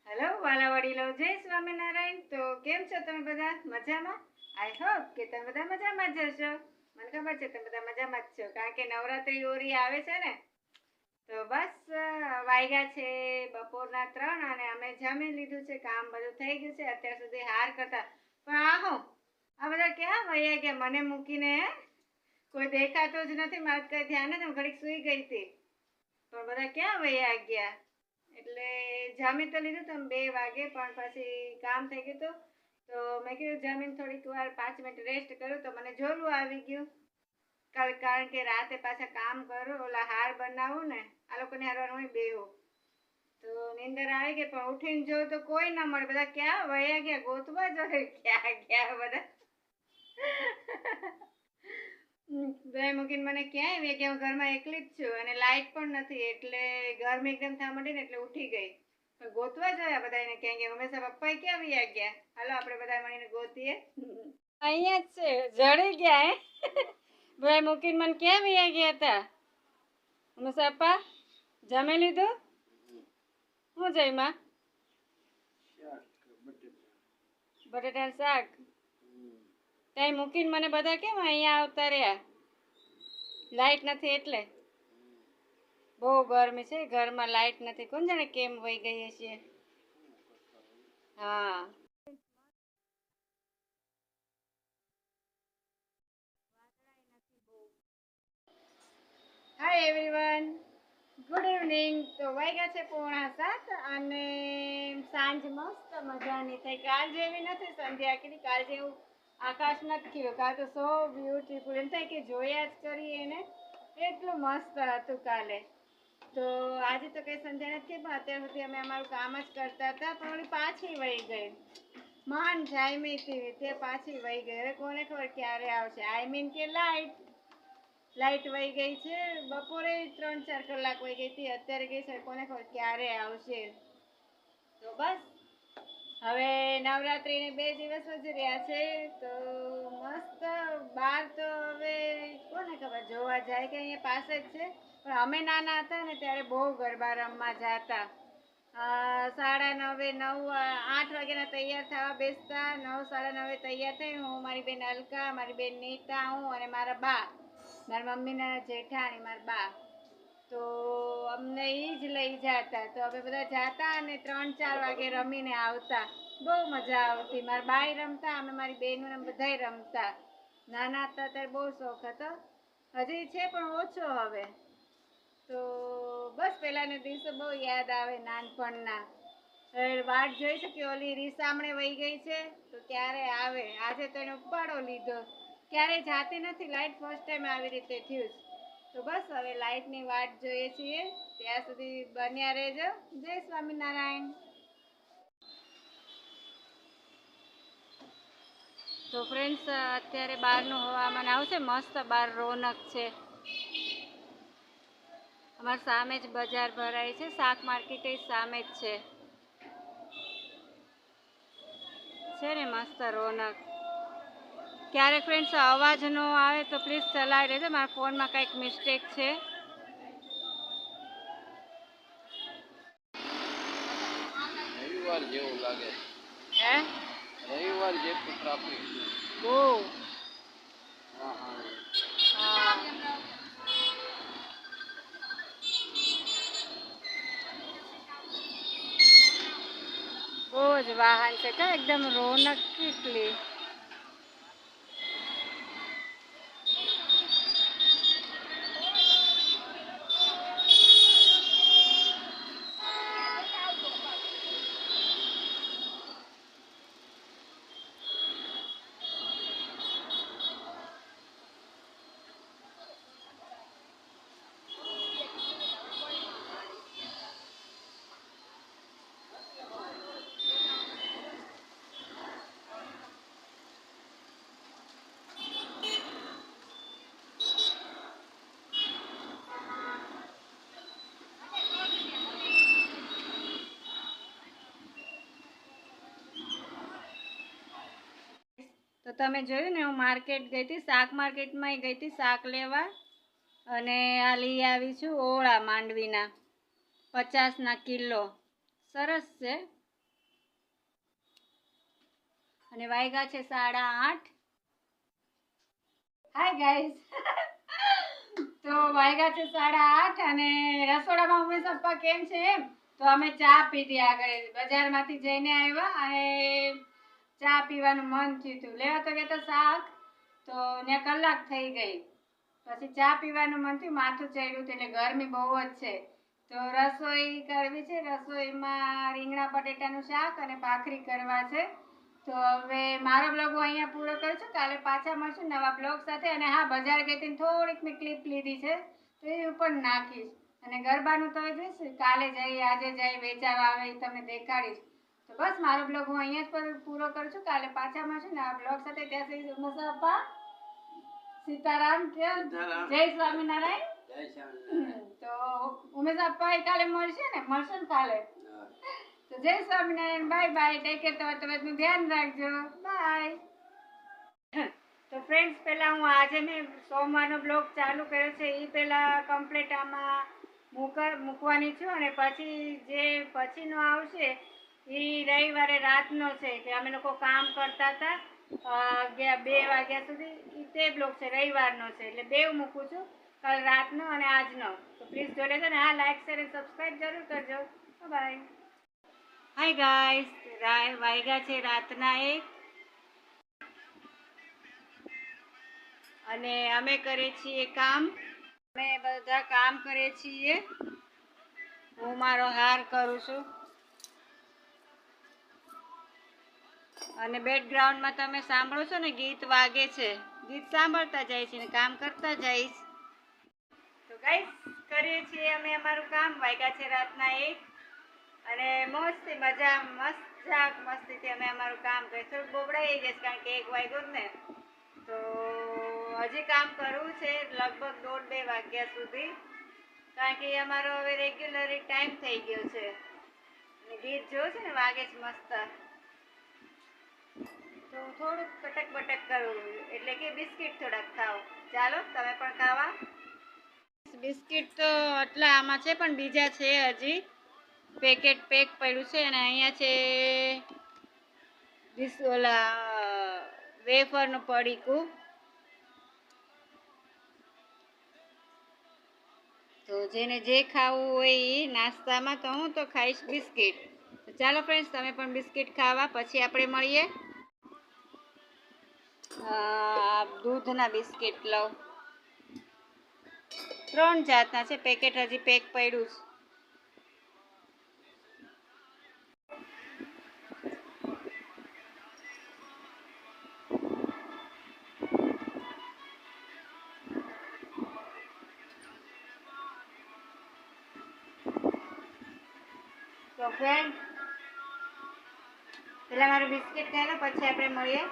Hello વાલા વડીલો, જય સ્વામિનારાયણ. તો કેમ છો તમે બધા? મજામાં? આઈ હોપ કે તમે બધા મજામાં જ હશો. મને ખબર છે તમે બધા મજામાં જ છો, કારણ કે નવરાત્રી ઓરી આવે છે ને. તો બસ વાગ્યા છે બપોરના 3 અને અમે જમી લીધું છે. કામ બધું થઈ ગયું છે અત્યાર સુધી હાર કરતા. પણ આ બધા ક્યાં વયા ગયા મને મૂકીને? કોઈ દેખાતો જ નથી, મારે કઈ ધ્યાન નથી. હું ઘડીક સૂઈ ગઈ હતી, પણ બધા ક્યાં વયા ગયા? એટલે જમી તો લીધું તમે 2 વાગે, પણ પછી કામ થઈ ગયું તો મેં કીધું જમીને થોડીક વાર 5 મિનિટ રેસ્ટ કરું તો મને જોલું આવી ગયું. કારણ કે રાતે પાછા કામ કરું, ઓલા હાર બનાવું ને, આ લોકોને હારવાનું હોય બેહું, તો નીંદર આવી ગઈ. પણ ઉઠીને જોઉં તો કોઈ ના મળે, બધા ક્યાં વયા ગયા? ગોતવા જોઈએ ક્યાં ગયા બધા. ભાઈ મૂકીને મને ક્યાંય આવી ગયા? હું ઘરમાં એકલી જ છું અને લાઇટ પણ નથી, એટલે ગરમી એકદમ થવા માંડી ને એટલે ઉઠી ગઈ. ગોતવા જોયા બધા એને ક્યાં ગયા. હંમેશા પપ્પા ક્યાં વ્યા ગયા? હાલો આપણે બધા મળીને ગોતીએ. અહીંયા જ છે, જડી ગયા હે. ભાઈ મૂકીને મને ક્યાં વ્યા ગયા હતા? હંમેશા પપ્પા જમી લીધું? શું જઈમાં? બટેટાનું શાક. ત્યાં મૂકીને મને બધા કેમ અહીંયા આવતા રહ્યા? લાઈટ નથી એટલે. બહુ ગરમી છે ઘરમાં, લાઈટ નથી. કોણ જાણે કેમ વહી ગઈ છે. હા, હાય એવરીવન, ગુડ ઇવનિંગ. તો વાગ્યા છે 6:45 અને સાંજ મસ્ત મજાની થઈ. કાલ જેવી નથી સંધ્યા કીધી, કાલ જેવું આકાશ નથી ખીલું. કાલ તો સો બ્યુટીફુલ, એમ થાય કે જોયા જ કરીએ એને, એટલું મસ્ત હતું કાલે. તો આજે તો કઈ સંધ્યા નથી, પણ અત્યાર સુધી અમે અમારું કામ જ કરતા હતા. પણ ઓલી પાછી વહી ગઈ, માંડ જાયમી હતી તે પાછી વહી ગઈ. હવે કોને ખબર ક્યારે આવશે. આઈ મીન કે લાઈટ વહી ગઈ છે. બપોરે 3-4 કલાક વહી ગઈ હતી, અત્યારે ગઈ છે. કોને ખબર ક્યારે આવશે. તો બસ હવે નવરાત્રીને 2 દિવસ જ રહ્યા છે. તો મસ્ત બાર તો હવે કોને ખબર જોવા જાય કે અહીંયા પાસે જ છે. પણ અમે નાના હતા ને ત્યારે બહુ ગરબા રમવા જતા. 9:30 8 વાગ્યાના તૈયાર થવા બેસતા. 9 9:30 તૈયાર થઈ. હું, મારી બેન અલકા, મારી બેન નીતા, હું અને મારા બા, મારા મમ્મીના જેઠાણી, મારા બા. તો અમને એ જ લઈ જતા. તો અમે બધા જતા અને 3-4 વાગે રમીને આવતા. બહુ મજા આવતી. મારા બાઈ રમતા, અમે મારી બહેનો બધાય રમતા. નાના હતા ત્યારે બહુ શોખ હતો, હજી છે પણ ઓછો હવે. તો બસ પહેલાના દિવસો બહુ યાદ આવે નાનપણના. વાટ જોઈ છે કે ઓલી રીસામણે વહી ગઈ છે તો ક્યારે આવે. આજે તો એને ઉપાડો લીધો, ક્યારેય જાતી નથી લાઈટ, ફર્સ્ટ ટાઈમ આવી રીતે થયું. તો બસ હવે લાઈટની વાટ જોઈએ છીએ, ત્યાં સુધી બન્યા રહેજો. જય સ્વામિનારાયણ. તો ફ્રેન્ડ્સ, અત્યારે બહારનું હવામાન આવશે મસ્ત, બહાર રોનક છે. અમારા સામે જ બજાર ભરાય છે, શાક માર્કેટ સામે જ છે ને મસ્ત રોનક. ક્યારેક ફ્રેન્ડ્સ અવાજ ન આવે તો પ્લીઝ ચલાવી લેજો, મારા ફોનમાં કંઈક મિસ્ટેક છે. રવિવાર જેવું લાગે. હે, રવિવાર જેટલું ટ્રાફિક છે. બહુ. હા હા. હા, બહુ જ વાહન છે કે એકદમ રોનક કેટલી. તો તમે જોયું ને, હું માર્કેટ ગઈ હતી, શાક માર્કેટમાં ગઈ હતી શાક લેવા. અને આ લઈ આવી છું ઓળા માંડવીના, 50ના કિલો. સરસ છે. અને વાગ્યા છે 8:30. Hi guys. તો વાગ્યા છે 8:30 અને રસોડામાં ઉમેશ પપ્પા કેમ છે એમ તો અમે ચા પીધી. આગળ બજારમાંથી જઈને આવ્યા અને ચા પીવાનું મન થયું હતું. લેવા તો ગયા શાક તો ત્યાં કલાક થઈ ગઈ. પછી ચા પીવાનું મન થયું, માથું ચડ્યું હતું એટલે ગરમી બહુ જ છે. તો રસોઈ કરવી છે. રસોઈમાં રીંગણા બટેટાનું શાક અને ભાખરી કરવા છે. તો હવે મારો બ્લોગ હું અહીંયા પૂરો કરું છું. કાલે પાછા મળશું નવા બ્લોગ સાથે. અને હા, બજાર ગઈ હતી થોડીક મેં ક્લિપ લીધી છે તો એ પણ નાખીશ. અને ગરબાનું તમે જોઈશું કાલે જઈ આજે જઈ વેચાવા આવે એ તમને દેખાડીશ. તો બસ મારો બ્લોગ હું અહીંયા જ પૂરો કરું છું. કાલે પાછા મળશું નવા બ્લોગ સાથે. ત્યાં સુધી મસાપા સીતારામ જય સ્વામિનારાયણ. તો ઉમેશ આપા કાલે મળશે ને કાલે. તો જય Swaminarayan. Bye bye. Take care. તમારું તબિયતનું ધ્યાન રાખજો. બાય. તો ફ્રેન્ડ્સ, પહેલાં હું આજે મેં સોમવારનો બ્લોગ ચાલુ કર્યો છે એ પહેલાં કમ્પ્લીટ આમાં મૂકવાની છું. અને પછી જે પછીનો આવશે એ રવિવારે રાતનો છે કે અમે લોકો કામ કરતા હતા 2 વાગ્યા સુધી. તે બ્લોગ છે રવિવારનો છે એટલે 2 મૂકું છું, કાલ રાતનો અને આજનો. તો પ્લીઝ જોડે છે ને હા, લાઈક શેર અને સબસ્ક્રાઈબ જરૂર કરજો. બાય. Hi guys. વાગ્યા છે રાતના 1 અને અમે કરીએ છીએ કામ. અમે બધા કામ કરીએ છીએ. હું મારો હાર કરું છું અને બેકગ્રાઉન્ડમાં તમે સાંભળો છો ને ગીત વાગે છે. ગીત સાંભળતા જાય છે ને કામ કરતા જઈશ. તો ગાઈસ, કરીએ છીએ અમે અમારું કામ. વાગ્યા છે રાતના 1 અને મસ્તીથી અમે અમારું કામ કરીએ. થોડુંક બોબડાઈ જશે કારણ કે 1 વાગ્યો જ ને. તો હજી કામ કરવું છે લગભગ 1:30-2 વાગ્યા સુધી, કારણ કે અમારો હવે રેગ્યુલરી ટાઈમ થઈ ગયો છે. અને ગીત જો છે ને વાગે છે મસ્ત. તો થોડુંક કટક બટક કરવું એટલે કે બિસ્કિટ થોડાક ખાઓ. ચાલો તમે પણ ખાવા. બિસ્કિટ તો આટલા આમાં છે પણ બીજા છે હજી. પેકેટ પેક પડ્યું છે અને અહીંયા છે વેફરનું પડીકું. તો જેને જે ખાવું હોય એ નાસ્તામાં. તો હું તો ખાઈશ બિસ્કિટ. તો ચાલો ફ્રેન્ડ્સ, તમે પણ બિસ્કિટ ખાવા. પછી આપણે મળીએ. દૂધના બિસ્કિટ લઉં. 3 જાતના છે. પેકેટ હજી પેક પડ્યું છે. તો ફ્રેન્ડ, પેલા મારું બિસ્કિટ ખાઈ લો પછી આપણે મળીએ.